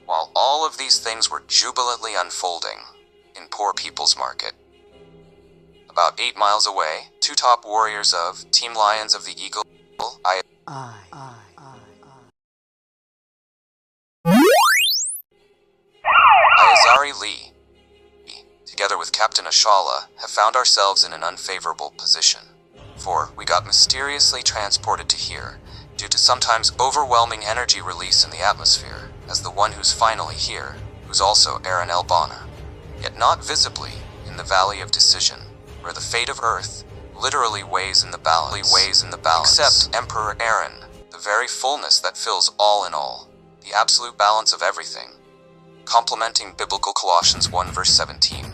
While all of these things were jubilantly unfolding in Poor People's Market, about 8 miles away, 2 top warriors of Team Lions of the Eagle, Ayazari Lee, together with Captain Ashala, have found ourselves in an unfavorable position. For we got mysteriously transported to here, due to sometimes overwhelming energy release in the atmosphere, as the one who's finally here, who's also Aaron Elbana, yet not visibly in the Valley of Decision, where the fate of Earth literally weighs in the balance, except Emperor Aaron, the very fullness that fills all in all, the absolute balance of everything, complementing biblical Colossians 1 verse 17.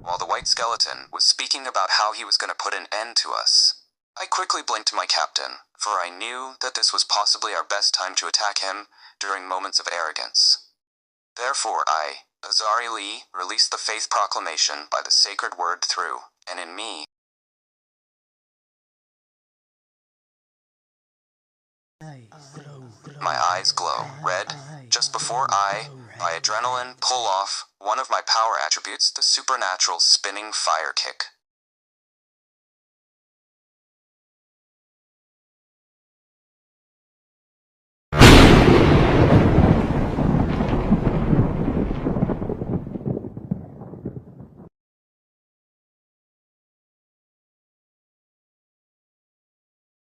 While the white skeleton was speaking about how he was going to put an end to us, I quickly blinked to my captain, for I knew that this was possibly our best time to attack him during moments of arrogance. Therefore I, Azari Lee, released the faith proclamation by the sacred word through, and in me, grow. My eyes glow red. Just before I, by adrenaline, pull off one of my power attributes, the supernatural spinning fire kick.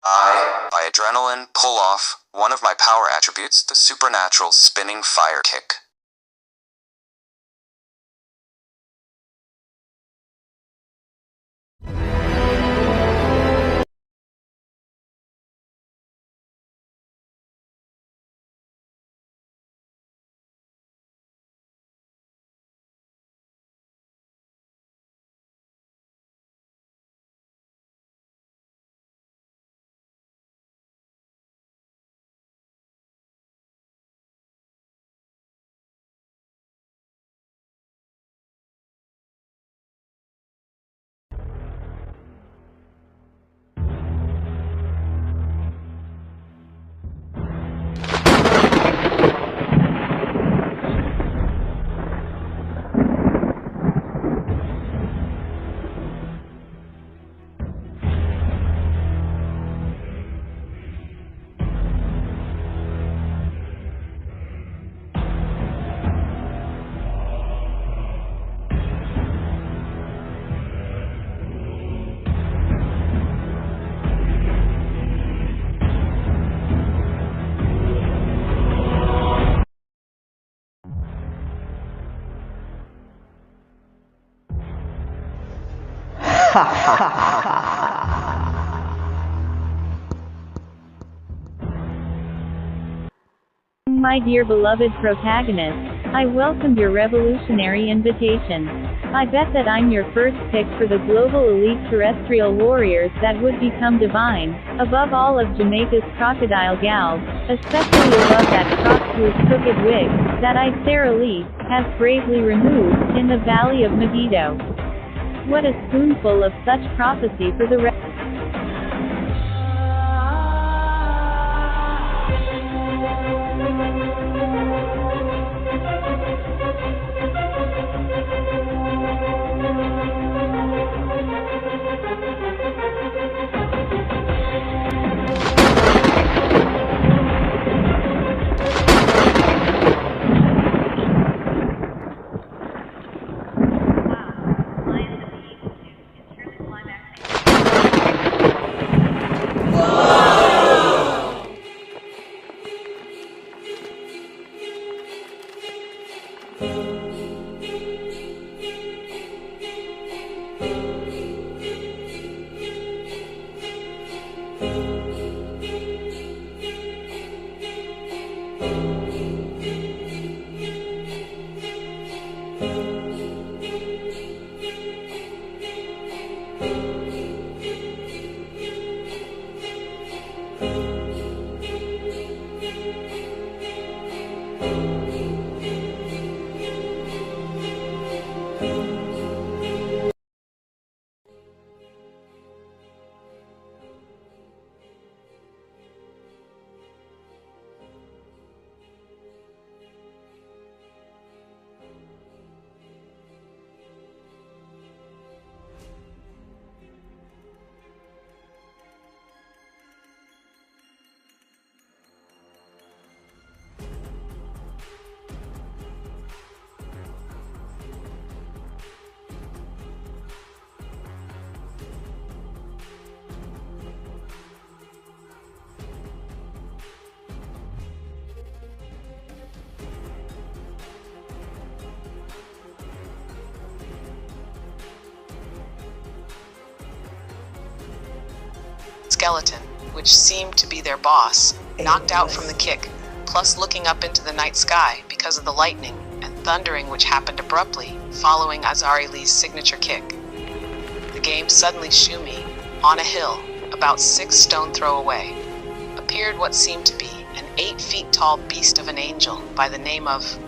I, by adrenaline, pull off one of my power attributes, the supernatural spinning fire kick. My dear beloved protagonist, I welcome your revolutionary invitation. I bet that I'm your first pick for the global elite terrestrial warriors that would become divine, above all of Jamaica's crocodile gals, especially above that cross-loose crooked wig, that I, Sarah Lee, have bravely removed, in the valley of Megiddo. What a spoonful of such prophecy for the rest. Skeleton, which seemed to be their boss, knocked out from the kick, plus looking up into the night sky because of the lightning and thundering which happened abruptly following Azari Lee's signature kick. The game suddenly shoo me, on a hill, about 6 stone throw away, appeared what seemed to be an 8 feet tall beast of an angel by the name of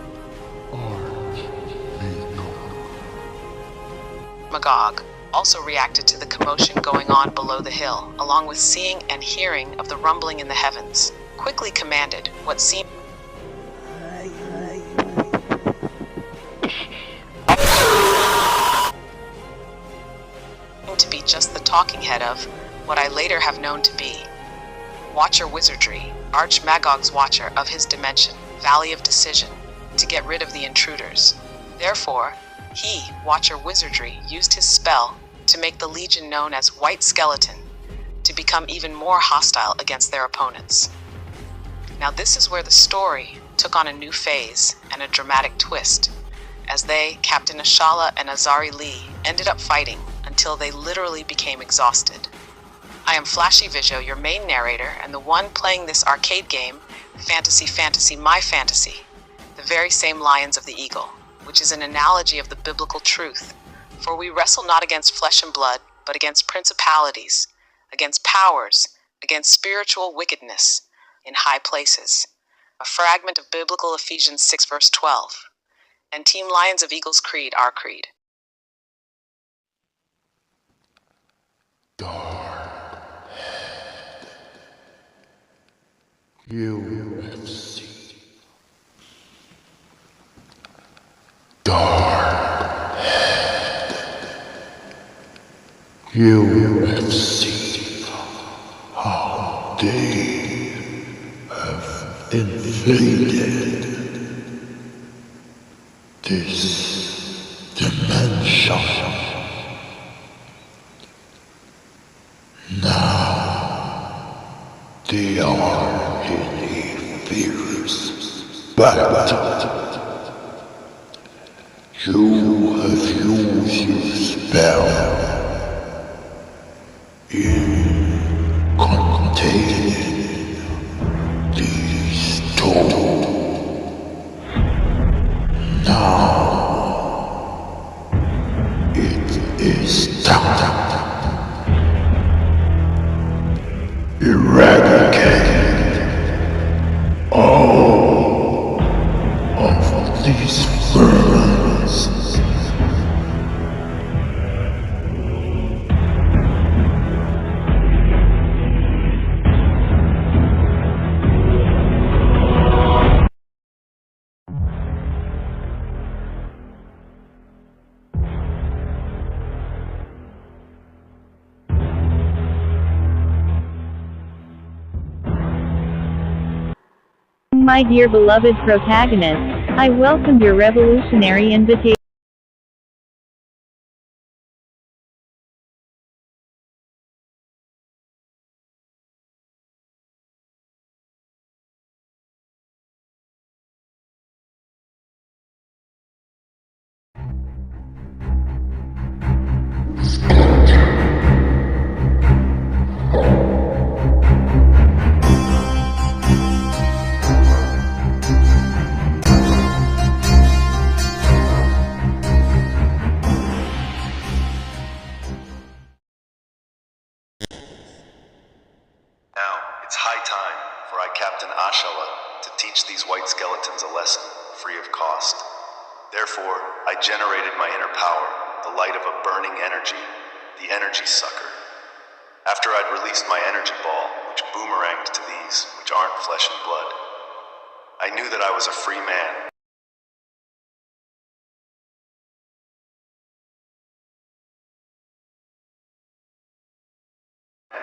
Magog. Also reacted to the commotion going on below the hill, along with seeing and hearing of the rumbling in the heavens. quickly commanded what seemed to be just the talking head of what I later have known to be Watcher Wizardry, Arch-Magog's watcher of his dimension, Valley of Decision, to get rid of the intruders. Therefore, he, Watcher Wizardry, used his spell to make the Legion known as White Skeleton to become even more hostile against their opponents. Now this is where the story took on a new phase and a dramatic twist, as they, Captain Ashala and Azari Lee, ended up fighting until they literally became exhausted. I am Flashy Visual, your main narrator, and the one playing this arcade game, Fantasy, My Fantasy, the very same Lions of the Eagle, which is an analogy of the biblical truth. For we wrestle not against flesh and blood, but against principalities, against powers, against spiritual wickedness in high places. A fragment of biblical Ephesians 6 verse 12. And Team Lions of Eagle's creed, our creed. UFC. Dark-headed. UFC. How they have invaded this dimension. Now they are in a fierce battle. You have used your spell in containing these two. Now it is time. Eradicate all of these vermins. My dear beloved protagonist, I welcome your revolutionary invitation. Now, it's high time for I, Captain Ashala, to teach these white skeletons a lesson, free of cost. Therefore, I generated my inner power, the light of a burning energy, the energy sucker. After I'd released my energy ball, which boomeranged to these, which aren't flesh and blood, I knew that I was a free man.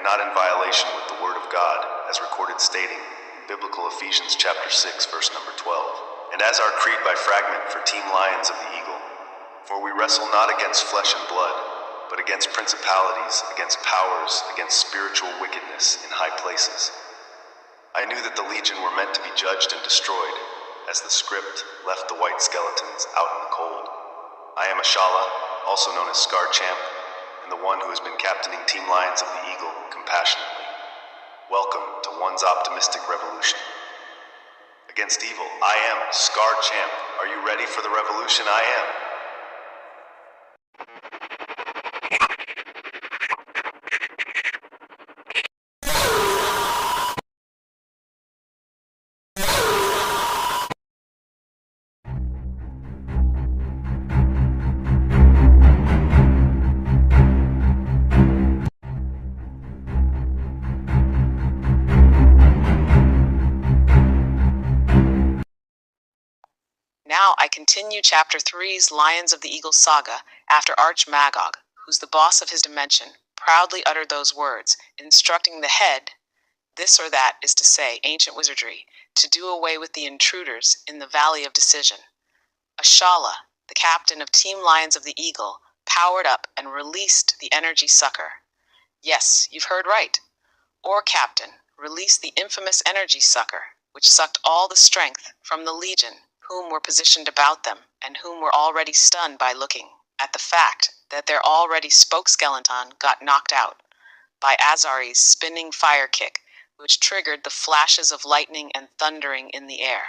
Not in violation with the word of God, as recorded stating in biblical Ephesians chapter 6, verse number 12. And as our creed by fragment for Team Lions of the Eagle, for we wrestle not against flesh and blood, but against principalities, against powers, against spiritual wickedness in high places. I knew that the Legion were meant to be judged and destroyed, as the script left the white skeletons out in the cold. I am Ashala, also known as Scar Champ, and the one who has been captaining Team Lions of the Eagle compassionately. Welcome to one's optimistic revolution. Against evil, I am Scar Champ. Are you ready for the revolution? I am. Now I continue Chapter 3's Lions of the Eagle saga after Arch-Magog, who's the boss of his dimension, proudly uttered those words, instructing the head, this or that is to say, ancient wizardry, to do away with the intruders in the Valley of Decision. Ashala, the captain of Team Lions of the Eagle, powered up and released the energy sucker. Yes, you've heard right. Or captain, released the infamous energy sucker, which sucked all the strength from the legion, whom were positioned about them, and whom were already stunned by looking at the fact that their already spoke skeleton got knocked out by Azari's spinning fire kick, which triggered the flashes of lightning and thundering in the air.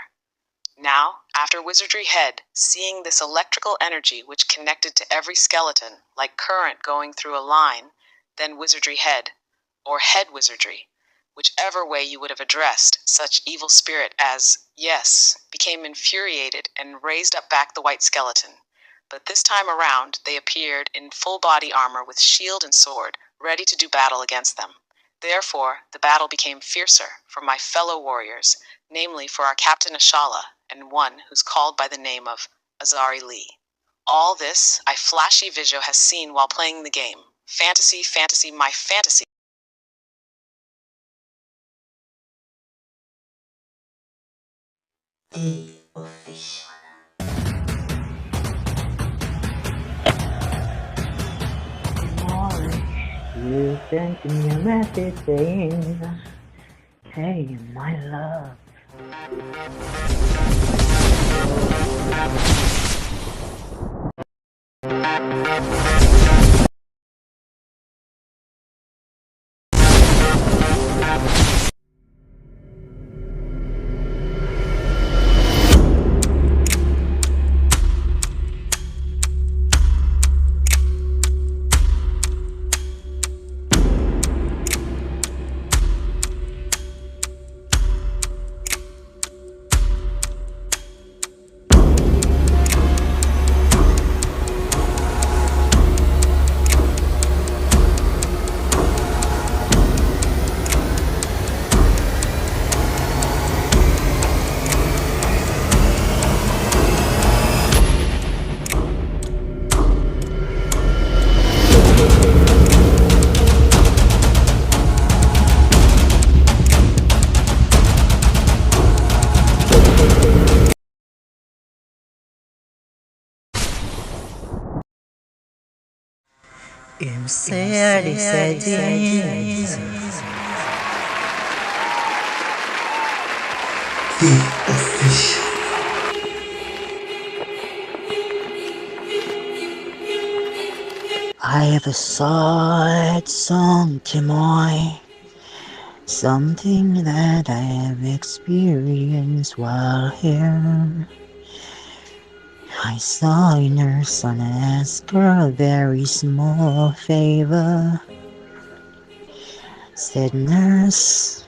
Now, after Wizardry Head, seeing this electrical energy which connected to every skeleton, like current going through a line, then Wizardry Head, or Head Wizardry, whichever way you would have addressed such evil spirit as, yes, became infuriated and raised up back the white skeleton. But this time around, they appeared in full body armor with shield and sword, ready to do battle against them. Therefore, the battle became fiercer for my fellow warriors, namely for our Captain Ashala and one who's called by the name of Azari Lee. All this, I flashy Vijo has seen while playing the game. Fantasy, fantasy, my fantasy. You sent me a message saying, hey, my love. Eu sei I have a sad song to my something that I have experienced while here. I saw a nurse and asked her a very small favor. Said, nurse,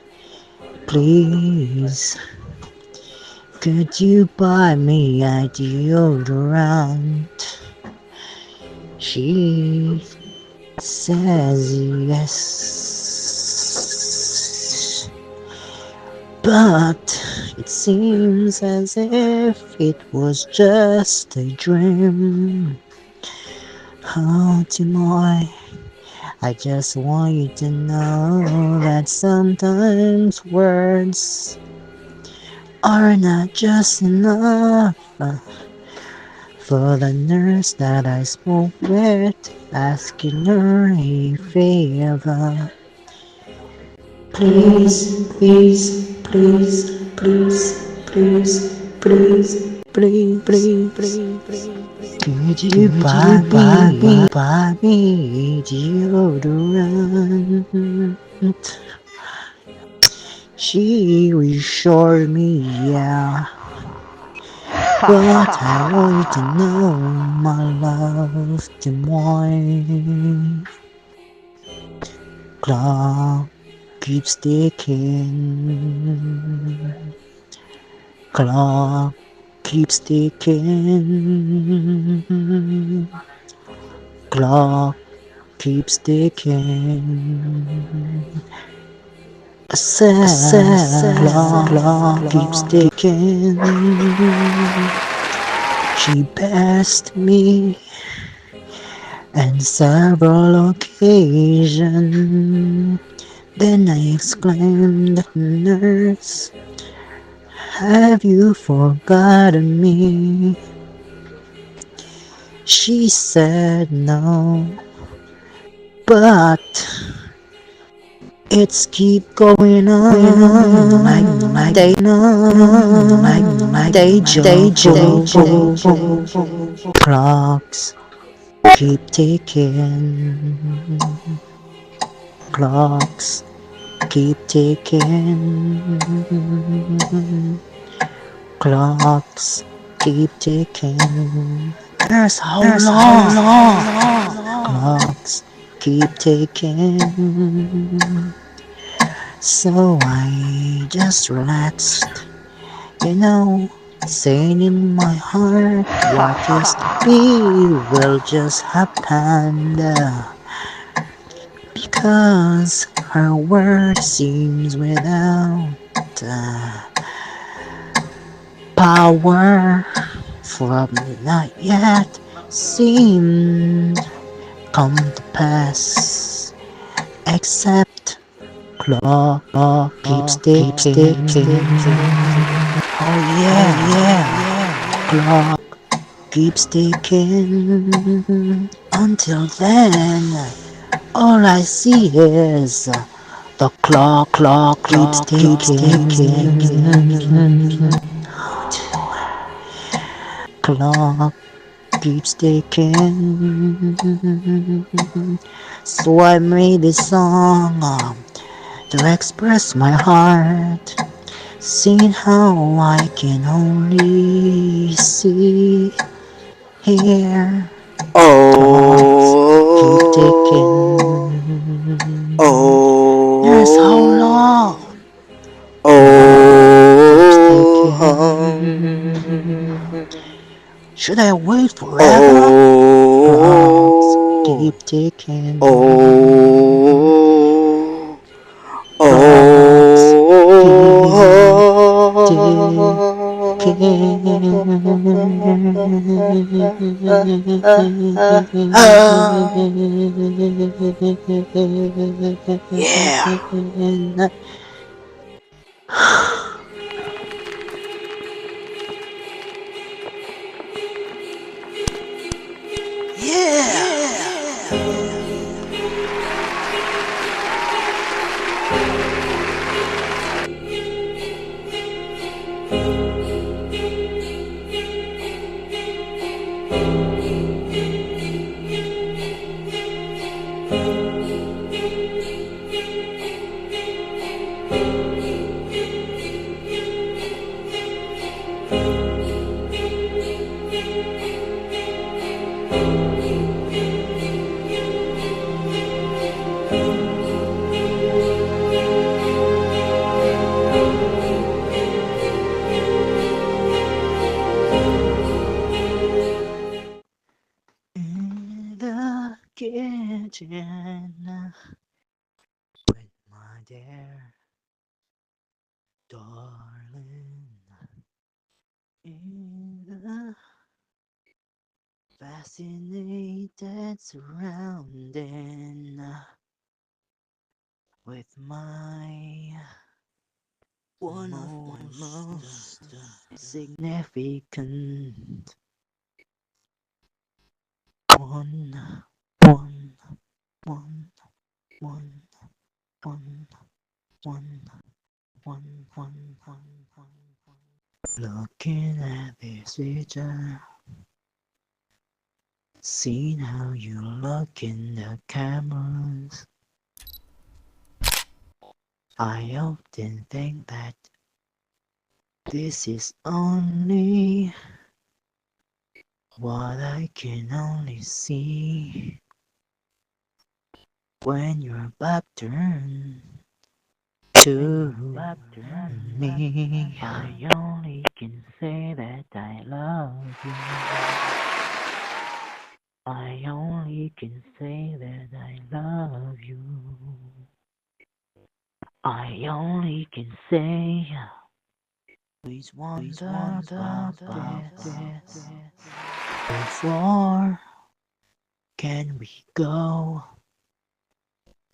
please, could you buy me a deodorant? She says yes, but it seems as if it was just a dream. Oh, Timoy, I just want you to know that sometimes words are not just enough. For the nurse that I spoke with, asking her a favor. Please, please, please, please, please, please, please, please, please, please. Could you buy me deodorant? She reassured me, yeah. But I want you to know, my love, Des Moines. Clock keeps ticking. Clock keeps ticking. Clock keeps ticking. A sad clock keeps ticking. She passed me on several occasions. Then I exclaimed, "Nurse, have you forgotten me?" She said no, but it's keep going on like they joke. Clocks keep ticking. Clocks keep ticking. Clocks keep ticking. There's how long. Clocks keep ticking. So I just relaxed, saying in my heart, what is to be will just happen. Because her word seems without power from not yet seemed come to pass, except clock keeps ticking. Oh yeah, clock keeps ticking. Until then, all I see is the clock keeps ticking. Clock keeps ticking. So I made this song to express my heart, seeing how I can only see here. Clocks keep ticking. There's how long. Should I wait forever? Clocks keep ticking. Clocks keep ticking. Yeah. In the kitchen with my dear darling, in the fascinated surrounding with my one of my most significant one, one, one, one, one, one. Looking at this picture, seeing how you look in the cameras, I often think that this is only what I can only see when your back turned to me. I only can say that I love you. I only can say that I love you. I only can say Please wonder about this. How far can we go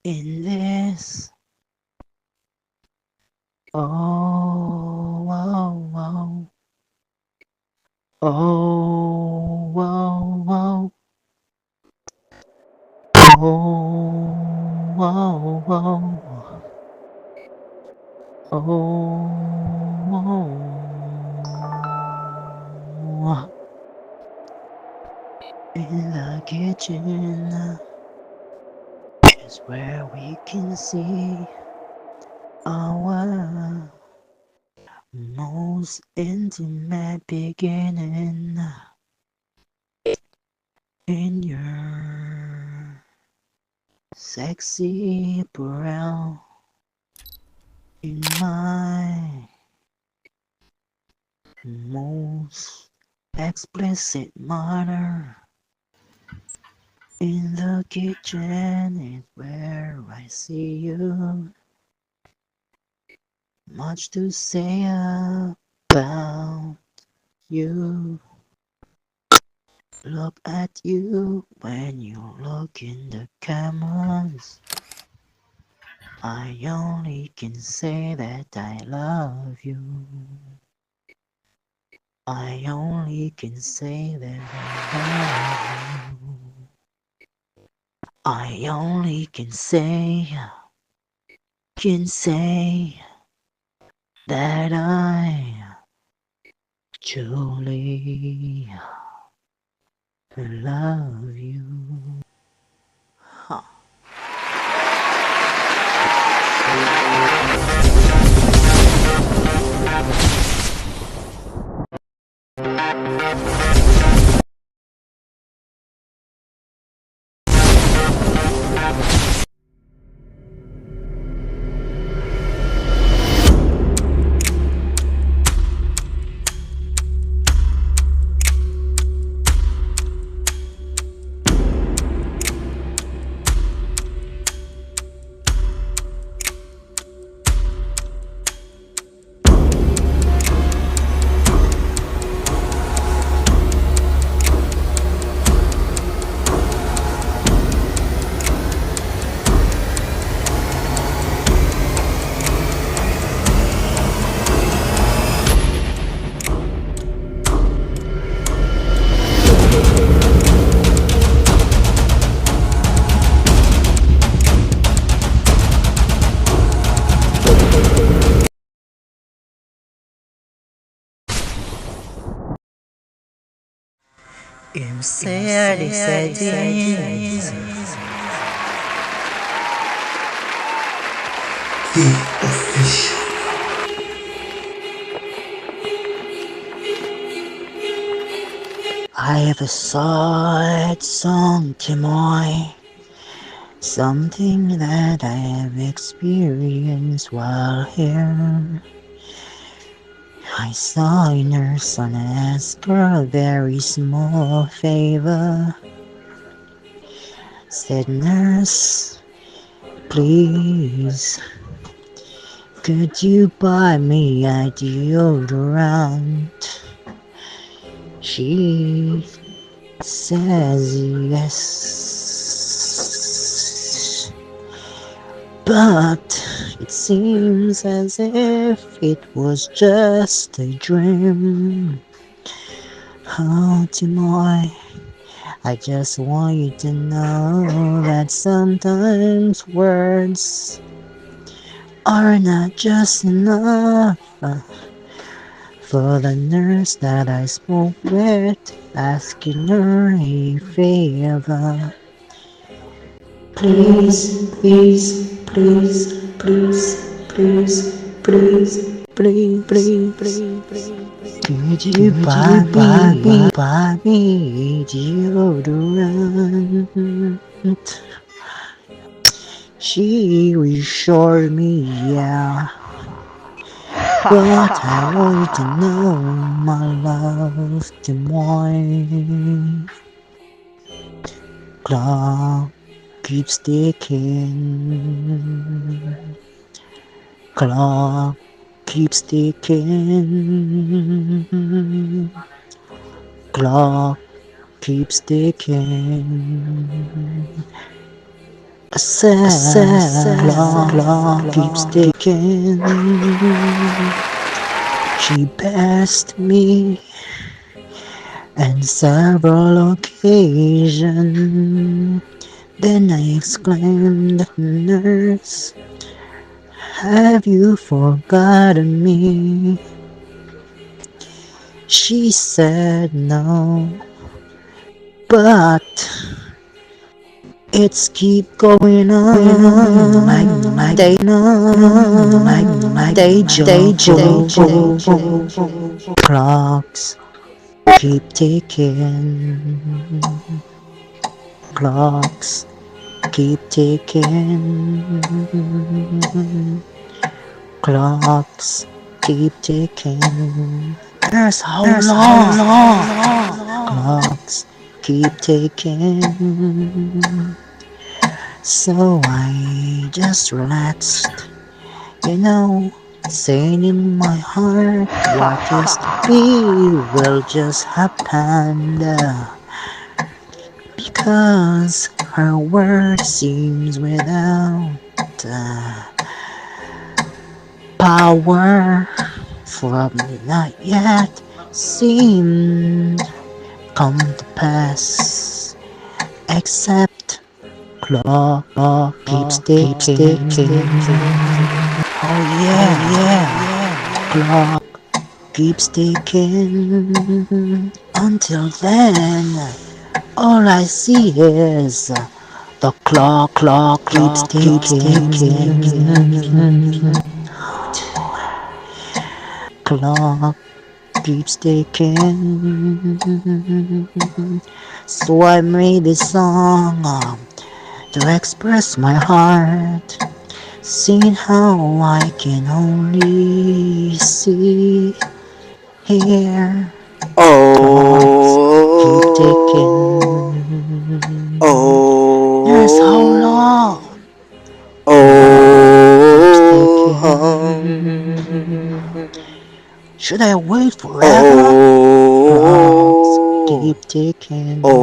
in this? Oh, oh, oh. Oh, oh, oh. Oh, oh, oh. Oh, in the kitchen is where we can see our most intimate beginning in your sexy brow, in my most explicit manner. In the kitchen is where I see you. Much to say about you. Look at you when you look in the cameras. I only can say that I love you. I only can say that I love you. I only can say that I truly love you. Huh. Instead, I have a sad song to my something that I have experienced while here. I saw a nurse and asked her a very small favor. Said, nurse, please, could you buy me a deodorant? She says yes, but it seems as if it was just a dream. Oh, Timoy, I just want you to know that sometimes words are not just enough. For the nurse that I spoke with, asking her a favor. Please, please, please, please, please, please, please, please, please. Could you buy me deodorant? She reassured me, yeah. But I want you to know, my love, Des Moines. Clock keeps ticking. Clock keeps ticking. Clock keeps ticking. A sad clock keeps ticking. She passed me on several occasions. Then I exclaimed, "Nurse, have you forgotten me?" She said no, but it's keep going on like day job. Clocks keep ticking. Clocks keep ticking. Clocks keep ticking. There's how long. Clocks keep ticking. So I just relaxed, saying in my heart, what is to be will just happen. Because her word seems without power, from not yet seemed come to pass, except clock keeps ticking. Oh yeah, clock keeps ticking. Until then, all I see is the clock keeps ticking. Clock keeps ticking. So I made this song to express my heart, seeing how I can only see, hear. Keep ticking. There's how long. Should I wait forever? Clocks keep ticking. Clocks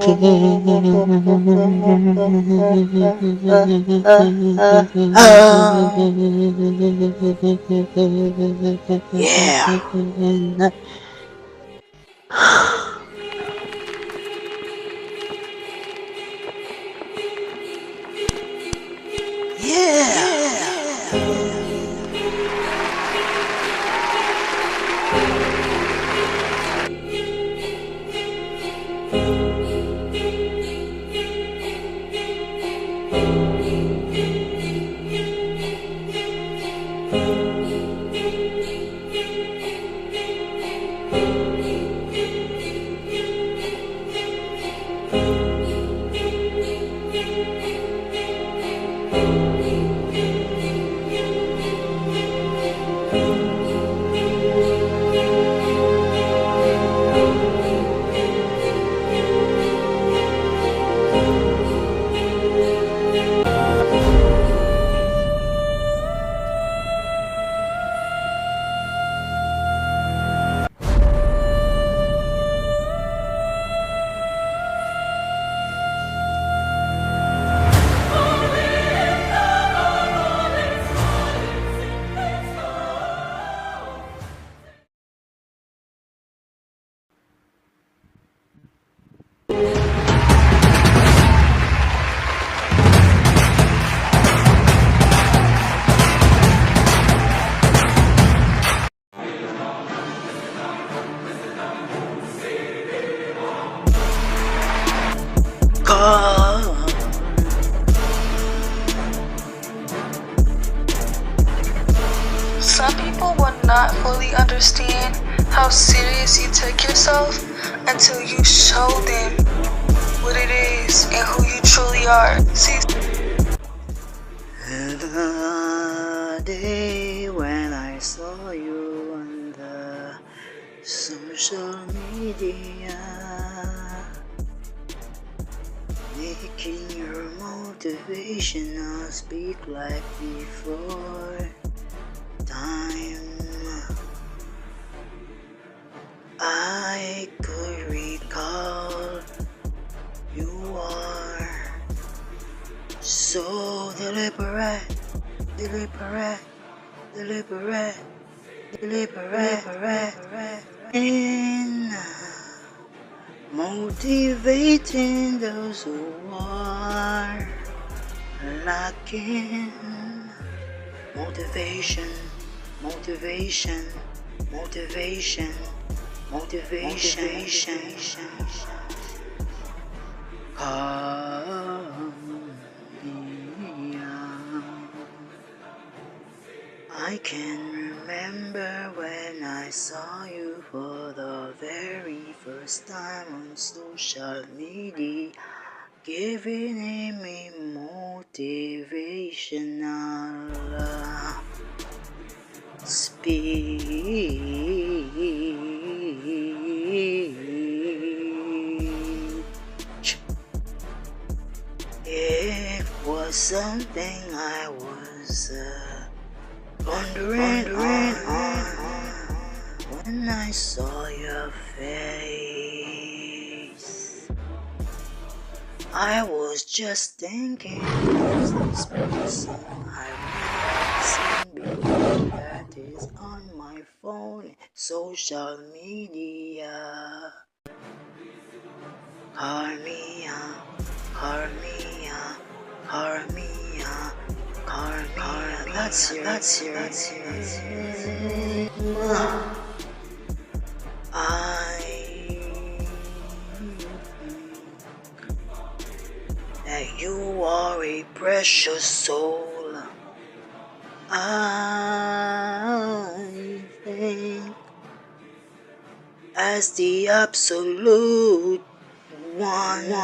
keep ticking. Yeah. Some people will not fully understand how serious you take yourself until you show them what it is and who you truly are. See, the day when I saw you on the social media, Making your motivational speak like before time. I could recall you are so deliberate in motivating those who are lacking motivation. I can remember when I saw you for the very first time on social media, giving me motivational speech. It was something I was pondering on when I saw your face. I was just thinking, who's this person I've never seen before that is on my phone, social media? Carmia, that's your that you are a precious soul. I think as the absolute one.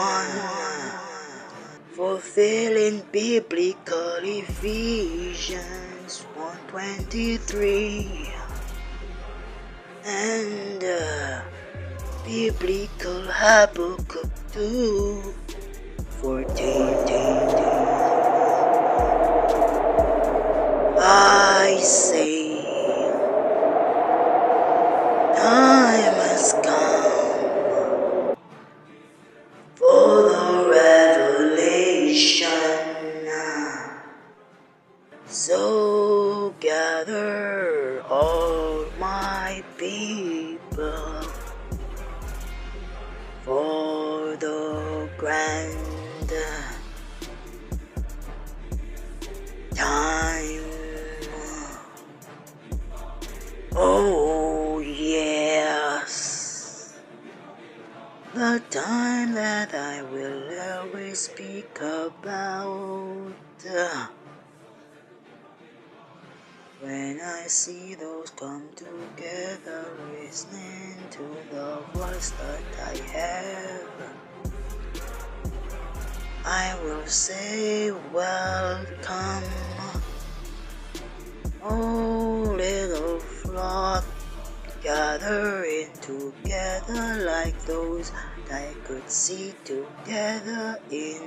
Fulfilling biblical Ephesians 1:23 and biblical Habakkuk 2:14. I say, time has come for the revelation. So gather all my people for the grand time. Oh yes, the time that I will always speak about. When I see those come together, listening to the voice that I have, I will say welcome, oh little flock, gathering together like those that I could see together in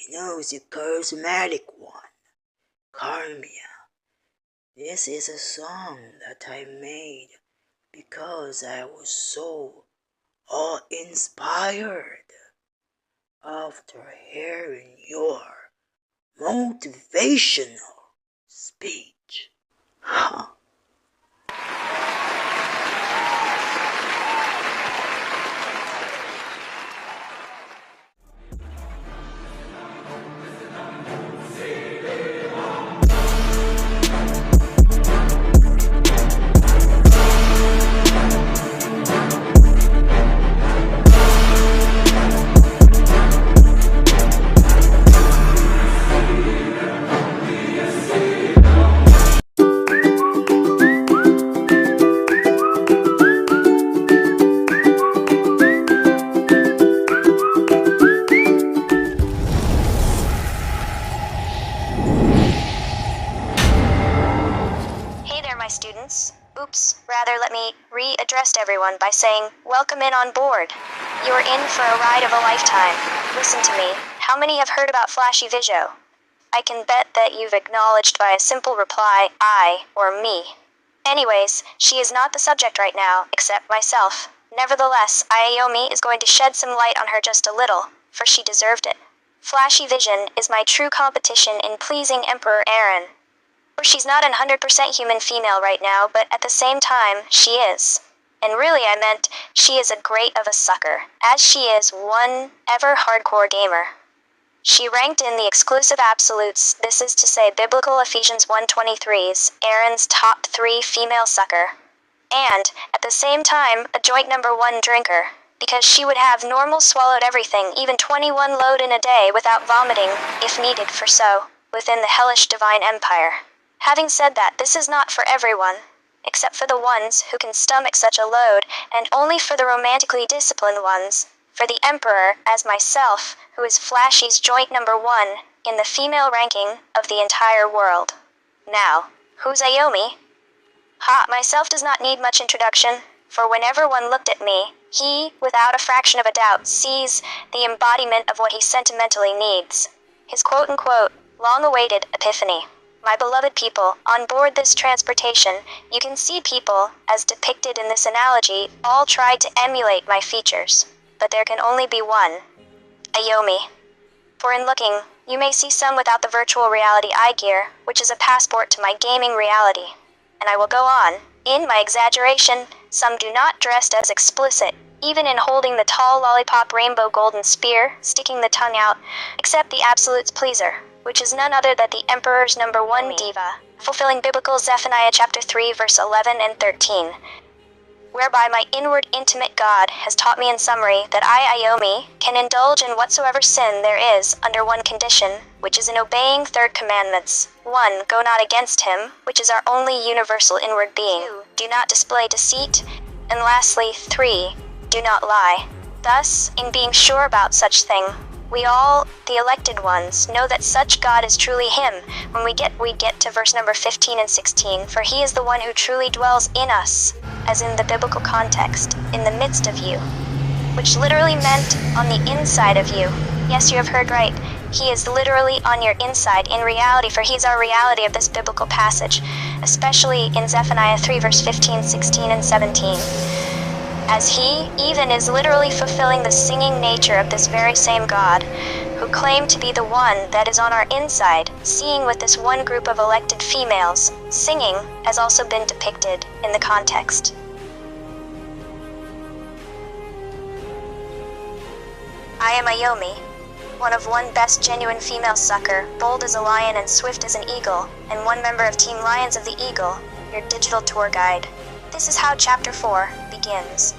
Yeah, it's a charismatic one, Carmia. This is a song that I made because I was so awe-inspired after hearing your motivational speech. Huh. my students. Oops, rather let me readdress everyone by saying, welcome in on board. You're in for a ride of a lifetime. Listen to me, how many have heard about Flashy Vision? I can bet that you've acknowledged by a simple reply, I or me. Anyways, she is not the subject right now, except myself. Nevertheless, Iomi is going to shed some light on her just a little, for she deserved it. Flashy Vision is my true competition in pleasing Emperor Aaron. She's not an 100% human female right now, but at the same time, she is. And really I meant, she is a great of a sucker, as she is one ever hardcore gamer. She ranked in the exclusive absolutes, this is to say biblical Ephesians 1:23's, Aaron's top 3 female sucker. And, at the same time, a joint number 1 drinker, because she would have normal swallowed everything, even 21 load in a day without vomiting, if needed for so, within the hellish divine empire. Having said that, this is not for everyone, except for the ones who can stomach such a load, and only for the romantically disciplined ones, for the Emperor, as myself, who is Flashy's joint number 1, in the female ranking of the entire world. Now, who's Iomi? Myself does not need much introduction, for whenever one looked at me, he, without a fraction of a doubt, sees the embodiment of what he sentimentally needs. His quote-unquote, long-awaited epiphany. My beloved people, on board this transportation, you can see people, as depicted in this analogy, all tried to emulate my features. But there can only be one. Iomi. For in looking, you may see some without the virtual reality eye gear, which is a passport to my gaming reality. And I will go on. In my exaggeration, some do not dressed as explicit, even in holding the tall lollipop rainbow golden spear, sticking the tongue out, except the absolute's pleaser, which is none other than the Emperor's number 1 diva, fulfilling biblical Zephaniah chapter 3 verse 11 and 13, whereby my inward intimate God has taught me in summary that I, Iomi, can indulge in whatsoever sin there is under one condition, which is in obeying 3 commandments. 1. Go not against him, which is our only universal inward being. 2. Do not display deceit. And lastly, 3. Do not lie. Thus, in being sure about such thing, we all, the elected ones, know that such God is truly him, when we get to verse number 15 and 16, for he is the one who truly dwells in us, as in the biblical context, in the midst of you, which literally meant on the inside of you. Yes, you have heard right. He is literally on your inside in reality, for he is our reality of this biblical passage, especially in Zephaniah 3 verse 15, 16, and 17. As he even is literally fulfilling the singing nature of this very same God, who claimed to be the one that is on our inside, seeing with this one group of elected females, singing has also been depicted in the context. I am Iomi, one of one best genuine female sucker, bold as a lion and swift as an eagle, and one member of Team Lions of the Eagle, your digital tour guide. This is how Chapter 4 begins.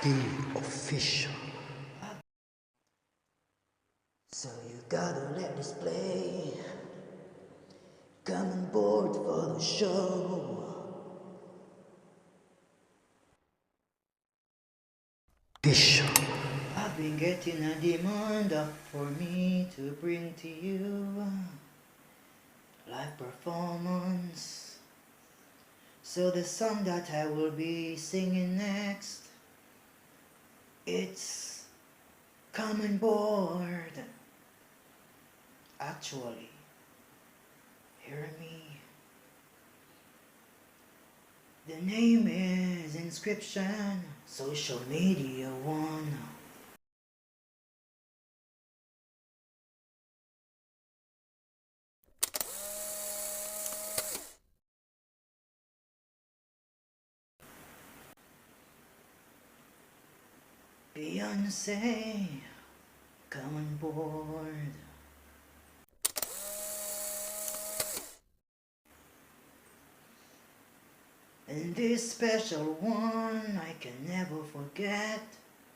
The official. So you gotta let this play. Come on board for the show. Official. I've been getting a demand up for me to bring to you live performance. So the song that I will be singing next, it's Come on Board. Actually, hear me. The name is Inscription, Social Media 1. Beyonce, come on board. And this special one I can never forget,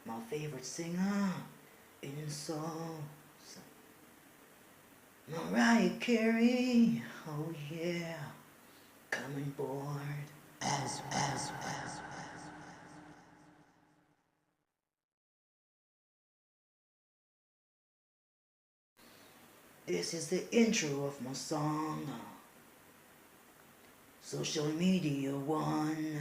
my favorite singer in soul, Mariah Carey, oh yeah, come on board. This is the intro of my song, Social Media One.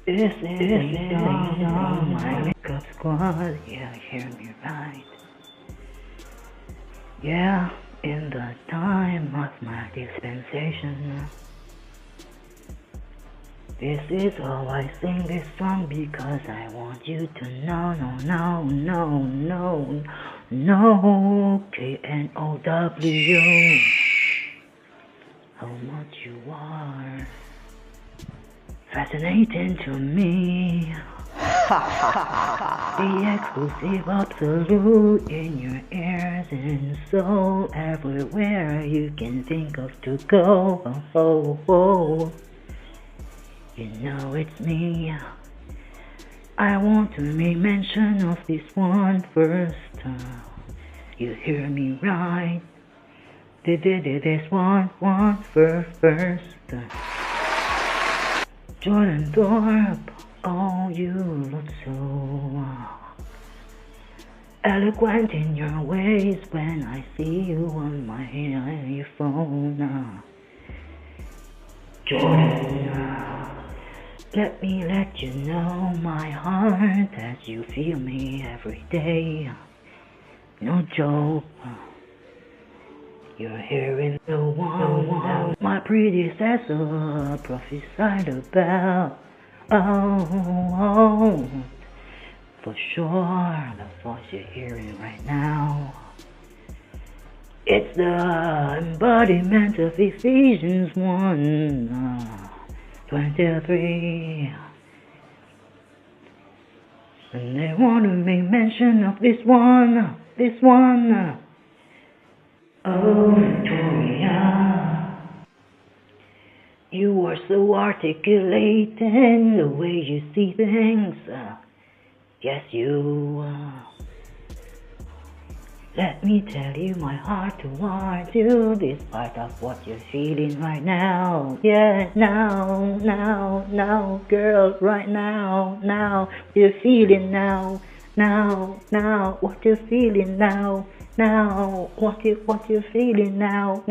This is the song, my makeup squad, yeah, hear me right. Yeah, in the time of my dispensation. This is how I sing this song because I want you to know, no, K-N-O-W, how much you are fascinating to me. The exclusive absolute in your ears and soul, everywhere you can think of to go. You know it's me. I want to make mention of this one first. You hear me right? This one first. Jordan Thorpe, oh, you look so eloquent in your ways when I see you on my phone. Jordan, let me let you know my heart as you feel me every day. No joke. You're hearing the one my predecessor prophesied about. Oh, for sure, the voice you're hearing right now, it's the embodiment of Ephesians 1:23. And they want to make mention of this one. Oh, Victoria, you are so articulate in the way you see things. Yes, you. Let me tell you my heart towards you, despite of what you're feeling right now. Yeah, now, girl, right now, you're feeling now, what you're feeling now. Now, what you feeling now,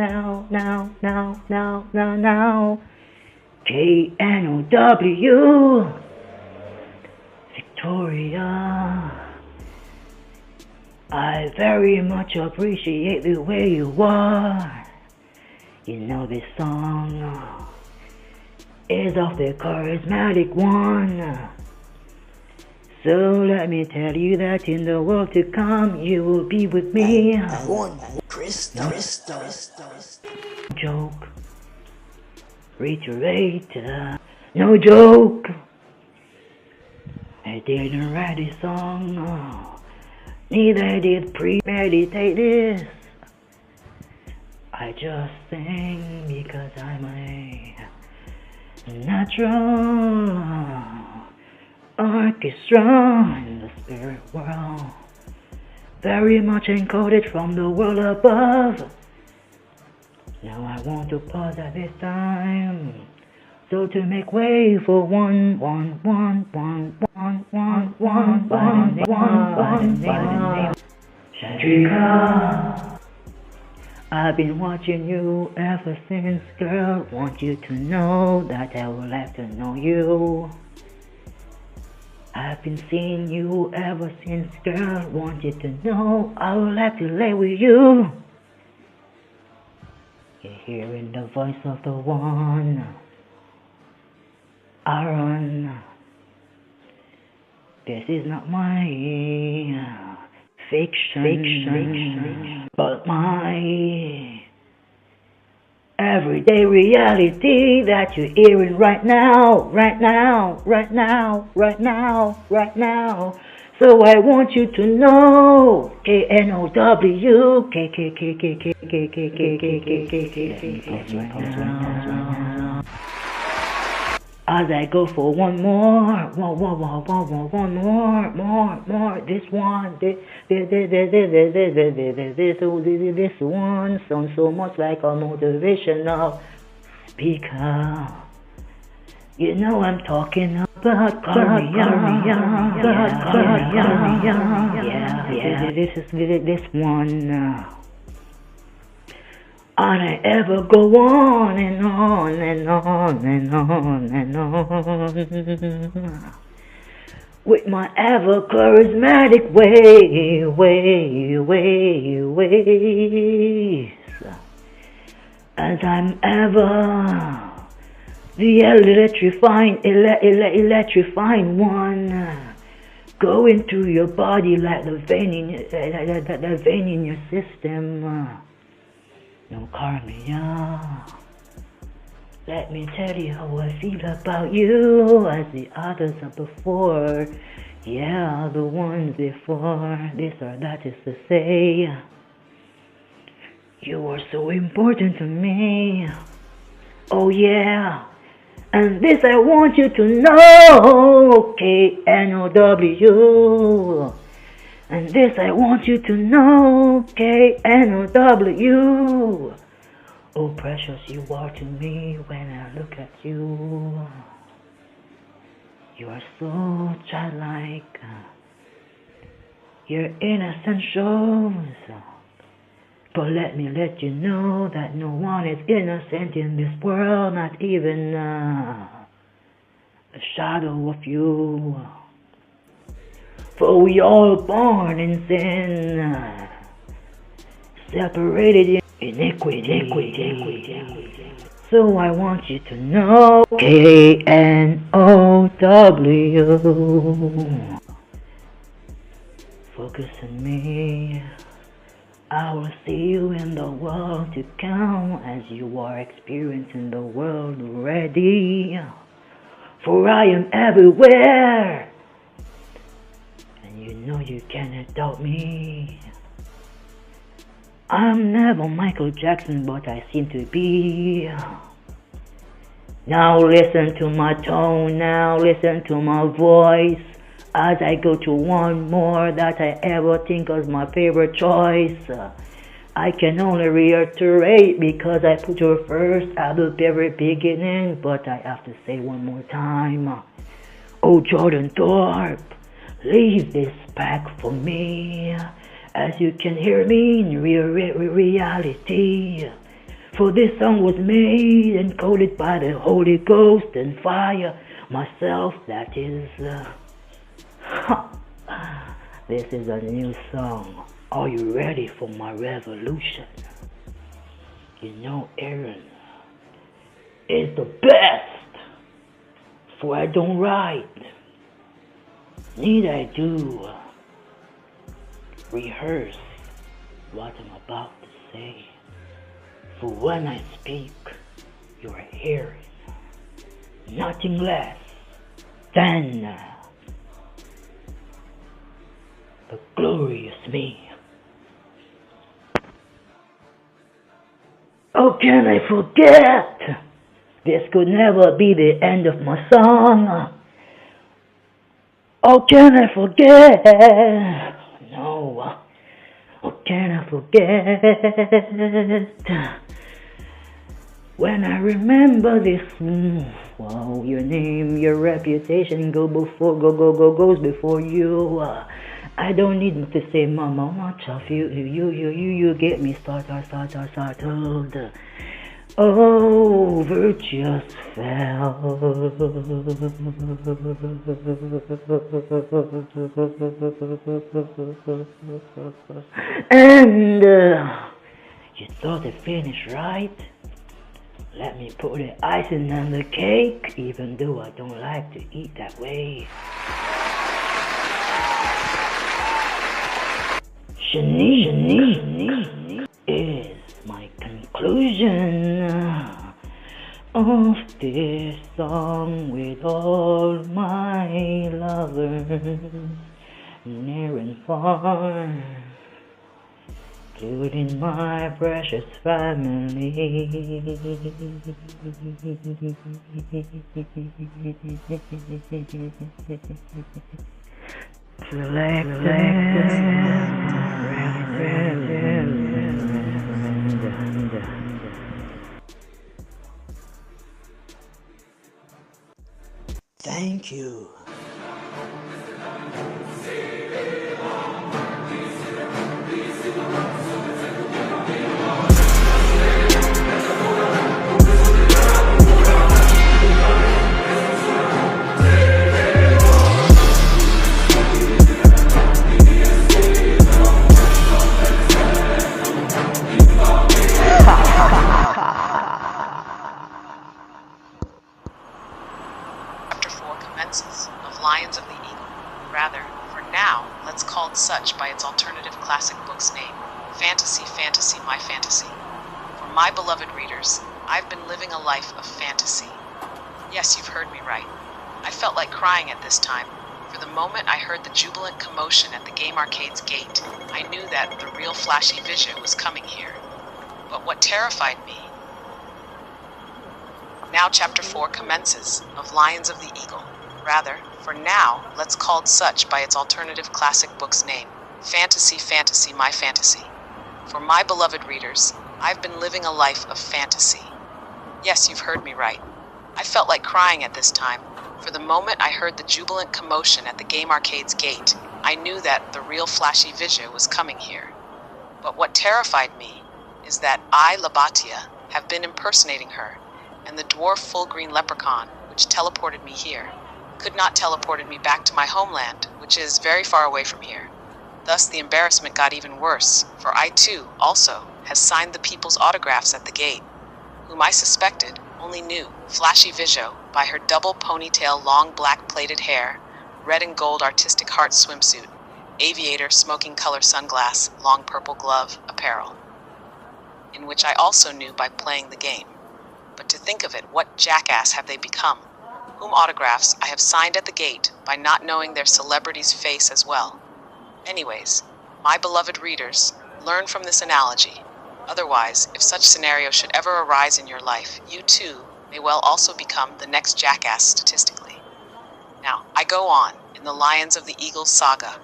K-N-O-W, Victoria, I very much appreciate the way you are. You know this song is of the charismatic one. So let me tell you that in the world to come, you will be with me. Joke. Reiterate. No joke. I didn't write this song. Neither did premeditate this. I just sing because I'm a natural orchestra in the spirit world, very much encoded from the world above. Now I want to pause at this time, so to make way for one, Chandrika. I've been watching you ever since, girl. Want you to know that I would like to know you. I've been seeing you ever since, girl. Want you to know I would like to lay with you. You're hearing the voice of the one. Aaron. This is not my fiction, but my everyday reality that you're hearing right now. So I want you to know, KNOW, as I go for one more, this one sounds so much like a motivational speaker. You know I'm talking about this is this one. And I ever go on and on with my ever charismatic ways, as I'm ever the electrifying one, going through your body like the vein in your system. No, Carmia, let me tell you how I feel about you as the others are before. Yeah, the ones before, this or that is to say, you are so important to me. Oh yeah, and this I want you to know, KNOW. And this I want you to know, KNOW. Oh, precious you are to me when I look at you. You are so childlike. You're innocent shows. But let me let you know that no one is innocent in this world, not even a shadow of you. For we all born in sin, separated in iniquity. So I want you to know, KNOW. Focus on me. I will see you in the world to come as you are experiencing the world already. For I am everywhere. You know you cannot doubt me. I'm never Michael Jackson, but I seem to be. Now listen to my tone, now listen to my voice, as I go to one more that I ever think is my favorite choice. I can only reiterate because I put her first at the very beginning, but I have to say one more time. Oh, Jordan Thorpe, leave this back for me, as you can hear me in reality. For this song was made and coded by the Holy Ghost and fire, myself, that is. This is a new song. Are you ready for my revolution? You know Aaron is the best, for I don't write. Need I do rehearse what I'm about to say? For when I speak, you're hearing nothing less than the glorious me. Oh, can I forget? This could never be the end of my song. Oh, can I forget? No. Oh, can I forget? When I remember this, wow, your name, your reputation goes before you. I don't need to say mama much of you. You get me started. Oh, virtuous fell. And You thought it finished, right? Let me put the icing on the cake, even though I don't like to eat that way. Shani is my conclusion of this song with all my lovers near and far, including my precious family. Thank you. Of Lions of the Eagle. Rather, for now, let's call it such by its alternative classic book's name, Fantasy, Fantasy, My Fantasy. For my beloved readers, I've been living a life of fantasy. Yes, you've heard me right. I felt like crying at this time. For the moment I heard the jubilant commotion at the game arcade's gate, I knew that the real flashy vision was coming here. But what terrified me... Now Chapter 4 commences, of Lions of the Eagle. Rather, for now, let's call it such by its alternative classic book's name, Fantasy, Fantasy, My Fantasy. For my beloved readers, I've been living a life of fantasy. Yes, you've heard me right. I felt like crying at this time. For the moment I heard the jubilant commotion at the game arcade's gate, I knew that the real flashy vision was coming here. But what terrified me is that I, Labatia, have been impersonating her, and the dwarf full-green leprechaun, which teleported me here, could not teleported me back to my homeland, which is very far away from here. Thus the embarrassment got even worse, for I too, also, has signed the people's autographs at the gate, whom I suspected only knew Flashy Vijo by her double ponytail long black plaited hair, red and gold artistic heart swimsuit, aviator smoking color sunglass, long purple glove, apparel, in which I also knew by playing the game. But to think of it, what jackass have they become? Whom autographs I have signed at the gate by not knowing their celebrity's face as well. Anyways, my beloved readers, learn from this analogy. Otherwise, if such scenario should ever arise in your life, you too may well also become the next jackass statistically. Now, I go on in the Lions of the Eagle saga.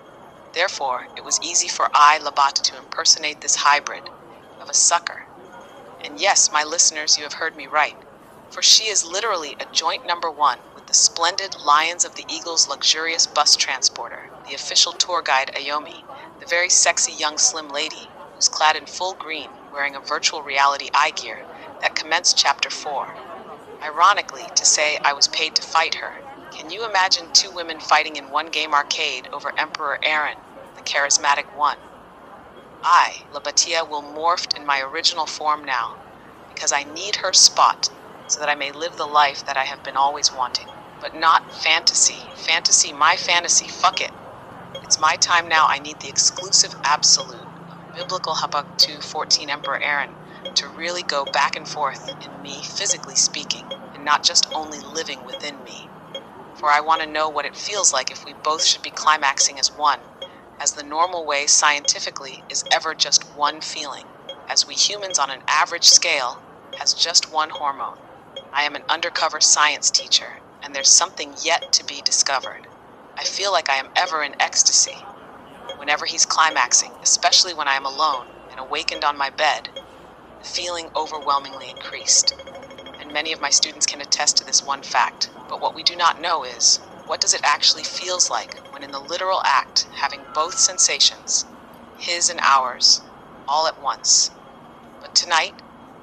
Therefore, it was easy for I, Labata, to impersonate this hybrid of a sucker. And yes, my listeners, you have heard me right. For she is literally a joint number one with the splendid Lions of the Eagle's luxurious bus transporter, the official tour guide Ayomi, the very sexy young slim lady who's clad in full green, wearing a virtual reality eye gear that commenced Chapter 4. Ironically, to say I was paid to fight her. Can you imagine two women fighting in one game arcade over Emperor Aaron, the charismatic one? I, Labatia, will morph in my original form now, because I need her spot so that I may live the life that I have been always wanting. But not fantasy. Fantasy, my fantasy, fuck it. It's my time now. I need the exclusive absolute of biblical Habakkuk 2:14 Emperor Aaron to really go back and forth in me, physically speaking, and not just only living within me. For I want to know what it feels like if we both should be climaxing as one, as the normal way scientifically is ever just one feeling, as we humans on an average scale has just one hormone. I am an undercover science teacher, and there's something yet to be discovered. I feel like I am ever in ecstasy. Whenever he's climaxing, especially when I am alone and awakened on my bed, the feeling overwhelmingly increased. And many of my students can attest to this one fact. But what we do not know is, what does it actually feels like when in the literal act, having both sensations, his and ours, all at once? But tonight,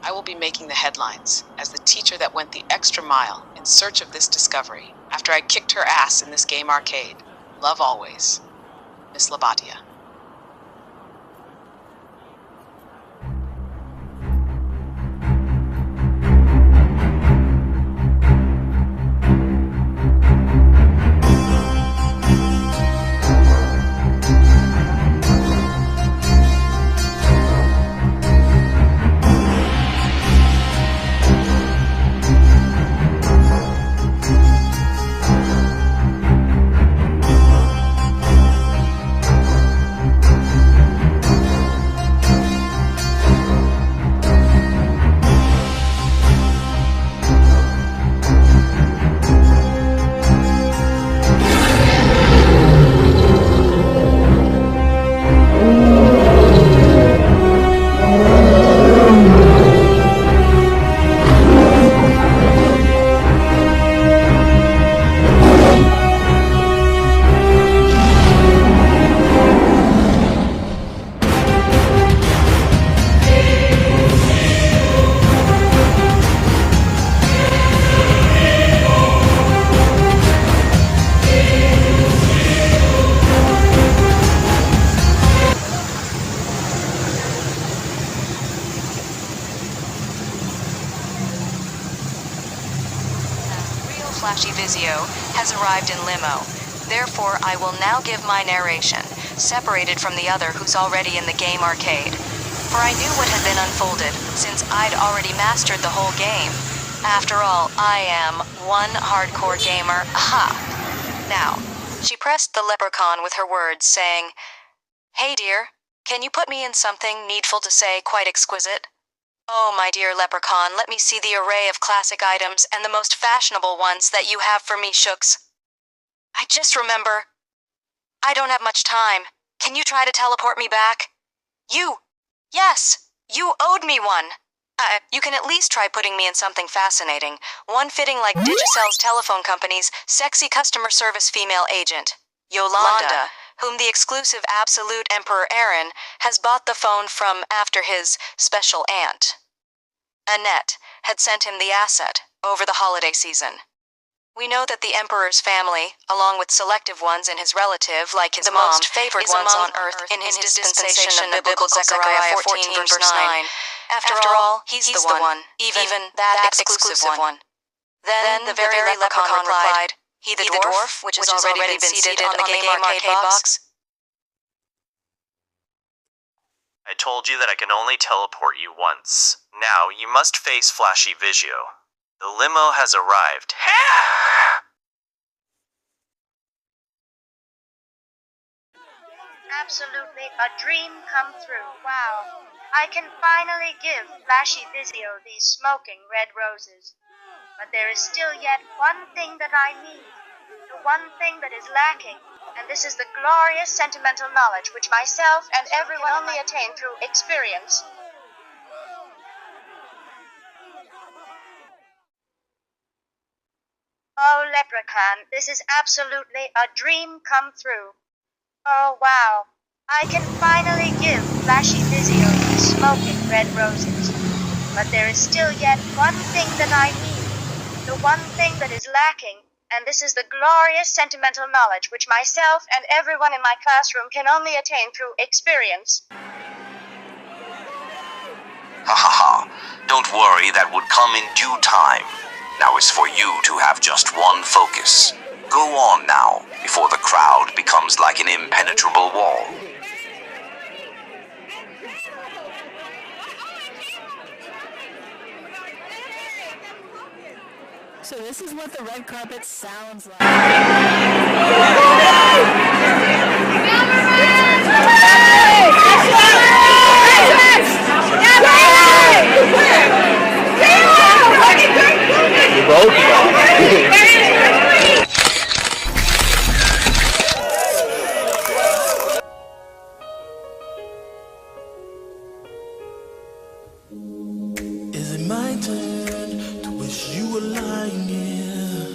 I will be making the headlines as the teacher that went the extra mile in search of this discovery after I kicked her ass in this game arcade. Love always, Miss Labatia. flashy Vizio has arrived in limo. Therefore, I will now give my narration, separated from the other who's already in the game arcade. For I knew what had been unfolded, since I'd already mastered the whole game. After all, I am one hardcore gamer. Aha! Now, she pressed the leprechaun with her words, saying, "Hey dear, can you put me in something needful to say quite exquisite? Oh, my dear leprechaun, let me see the array of classic items and the most fashionable ones that you have for me, Shooks. I just remember, I don't have much time. Can you try to teleport me back? Yes, you owed me one. You can at least try putting me in something fascinating, one fitting like Digicell's telephone company's sexy customer service female agent, Yolanda, whom the exclusive absolute Emperor Aaron has bought the phone from after his special aunt. Annette had sent him the asset over the holiday season. We know that the Emperor's family, along with selective ones in his relative, like his mom, most favored ones on earth in his dispensation of biblical Zechariah 14 verse 9. After all, he's the one, even that exclusive one. Then the very leprechaun replied, "He the dwarf, which has already been seated on the game arcade box?" I told you that I can only teleport you once. Now you must face Flashy Vizio. The limo has arrived. Absolutely a dream come true. Wow. I can finally give Flashy Vizio these smoking red roses. But there is still yet one thing that I need. The one thing that is lacking. And this is the glorious sentimental knowledge which myself and everyone can only attain through experience. Oh, Leprechaun, this is absolutely a dream come true. Oh, wow. I can finally give Flashy Vizio these smoking red roses. But there is still yet one thing that I need. The one thing that is lacking. And this is the glorious sentimental knowledge which myself and everyone in my classroom can only attain through experience. Ha ha ha. Don't worry, that would come in due time. Now it's for you to have just one focus. Go on now, before the crowd becomes like an impenetrable wall. So this is what the red carpet sounds like. You both Is it my turn to wish you were lying here?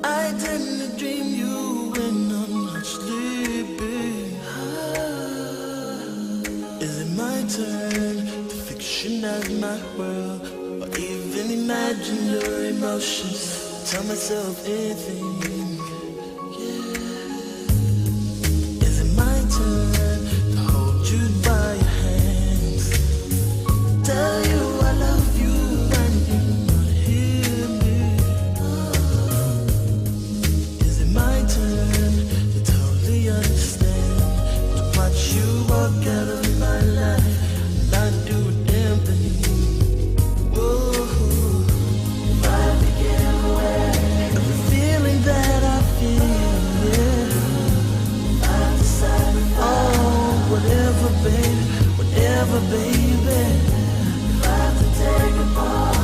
I tend to dream you when I'm not sleeping. Is it my turn to fictionize my world, or even imagine your emotions? Tell myself anything. Is it my turn to hold you by your hands? Tell you I love you when you not hear me. Is it my turn to totally understand, to watch you walk out of my life and not do a damn thing? Whoa, if I became aware of the feeling that I feel, yeah. If I decided, oh, whatever, baby, whatever, baby. Take apart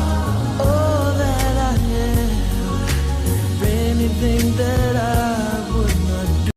all that I am, anything that